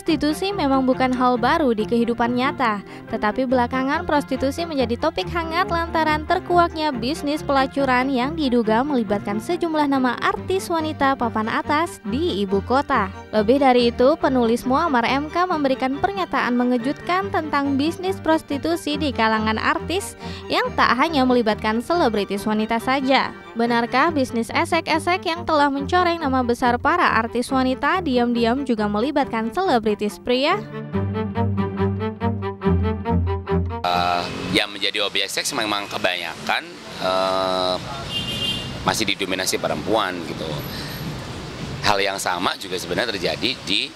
Prostitusi memang bukan hal baru di kehidupan nyata, tetapi belakangan prostitusi menjadi topik hangat lantaran terkuaknya bisnis pelacuran yang diduga melibatkan sejumlah nama artis wanita papan atas di ibu kota. Lebih dari itu, penulis Muammar MK memberikan pernyataan mengejutkan tentang bisnis prostitusi di kalangan artis yang tak hanya melibatkan selebritis wanita saja. Benarkah bisnis esek-esek yang telah mencoreng nama besar para artis wanita diam-diam juga melibatkan selebritis pria? Yang menjadi objek seks memang kebanyakan masih didominasi perempuan gitu. Hal yang sama juga sebenarnya terjadi di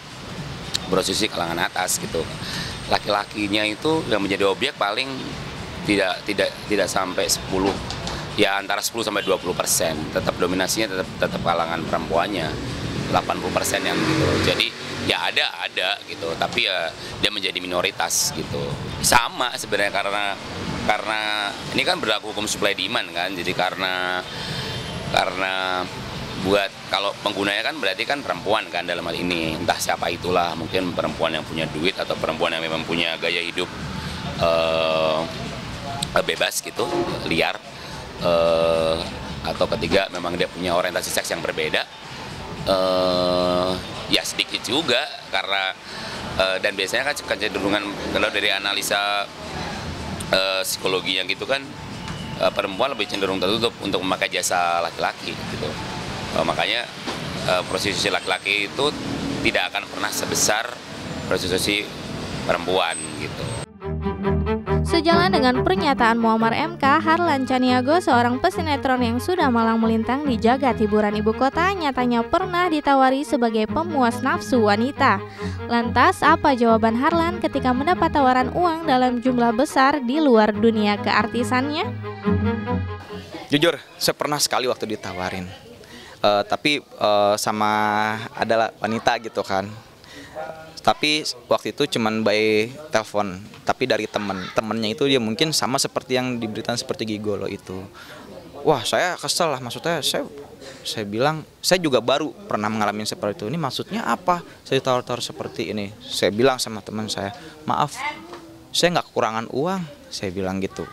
prostitusi kalangan atas gitu. Laki-lakinya itu yang menjadi objek paling tidak sampai 10, ya antara 10 sampai 20%. Tetap dominasinya tetap kalangan perempuannya. 80% yang gitu. Jadi ya ada gitu, tapi ya dia menjadi minoritas gitu. Sama sebenarnya karena ini kan berlaku hukum supply demand kan. Jadi karena buat kalau penggunanya kan berarti kan perempuan kan dalam hal ini, entah siapa itulah, mungkin perempuan yang punya duit atau perempuan yang memang punya gaya hidup bebas gitu, liar, atau ketiga memang dia punya orientasi seks yang berbeda. Ya sedikit juga karena dan biasanya kan kecenderungan kalau dari analisa psikologi yang gitu kan perempuan lebih cenderung tertutup untuk memakai jasa laki-laki gitu. Makanya prostitusi laki-laki itu tidak akan pernah sebesar prostitusi perempuan gitu. Sejalan dengan pernyataan Muammar MK, Harlan Chaniago, seorang pesinetron yang sudah malang melintang di jagat hiburan ibu kota, nyatanya pernah ditawari sebagai pemuas nafsu wanita. Lantas, apa jawaban Harlan ketika mendapat tawaran uang dalam jumlah besar di luar dunia keartisannya? Jujur, saya pernah sekali waktu ditawarin, tapi sama adalah wanita gitu kan. Tapi waktu itu cuman by telepon, tapi dari temennya itu dia mungkin sama seperti yang diberitakan seperti gigolo itu. Wah, saya kesel lah, maksudnya saya bilang, saya juga baru pernah mengalami seperti itu. Ini maksudnya apa? Saya ditawar-tawar seperti ini. Saya bilang sama teman saya, maaf, saya nggak kekurangan uang. Saya bilang gitu.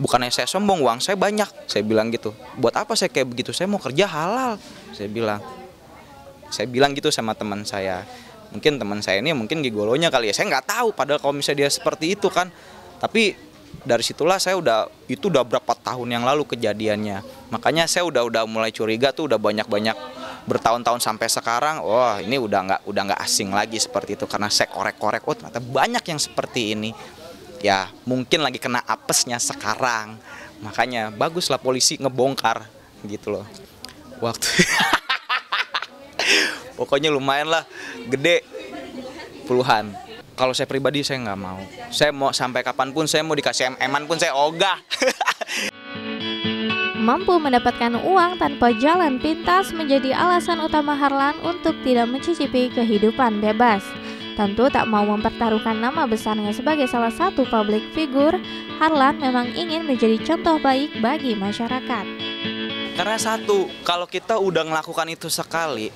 Bukannya saya sombong, uang saya banyak. Saya bilang gitu. Buat apa saya kayak begitu? Saya mau kerja halal. Saya bilang gitu sama teman saya. Mungkin teman saya ini mungkin gigolonya kali ya, saya nggak tahu. Padahal kalau misalnya dia seperti itu kan, tapi dari situlah itu udah berapa tahun yang lalu kejadiannya. Makanya saya udah mulai curiga tuh, udah banyak bertahun-tahun sampai sekarang. Wah, ini udah nggak asing lagi seperti itu, karena saya korek-korek, oh ternyata banyak yang seperti ini. Ya mungkin lagi kena apesnya sekarang. Makanya baguslah polisi ngebongkar gitu loh. Pokoknya lumayan lah, gede, puluhan. Kalau saya pribadi saya nggak mau. Saya mau sampai kapanpun, saya mau dikasih MM-an pun saya ogah. Mampu mendapatkan uang tanpa jalan pintas menjadi alasan utama Harlan untuk tidak mencicipi kehidupan bebas. Tentu tak mau mempertaruhkan nama besarnya sebagai salah satu public figure, Harlan memang ingin menjadi contoh baik bagi masyarakat. Karena satu, kalau kita udah ngelakukan itu sekali,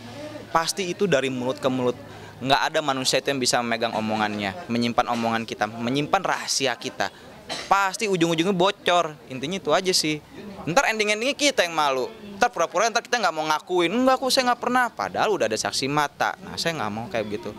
pasti itu dari mulut ke mulut. Nggak ada manusia itu yang bisa memegang omongannya, menyimpan omongan kita, menyimpan rahasia kita. Pasti ujung-ujungnya bocor. Intinya itu aja sih. Ntar ending-endingnya kita yang malu. Ntar pura-pura kita nggak mau ngakuin. Enggak, saya nggak pernah. Padahal udah ada saksi mata. Nah, saya nggak mau kayak begitu.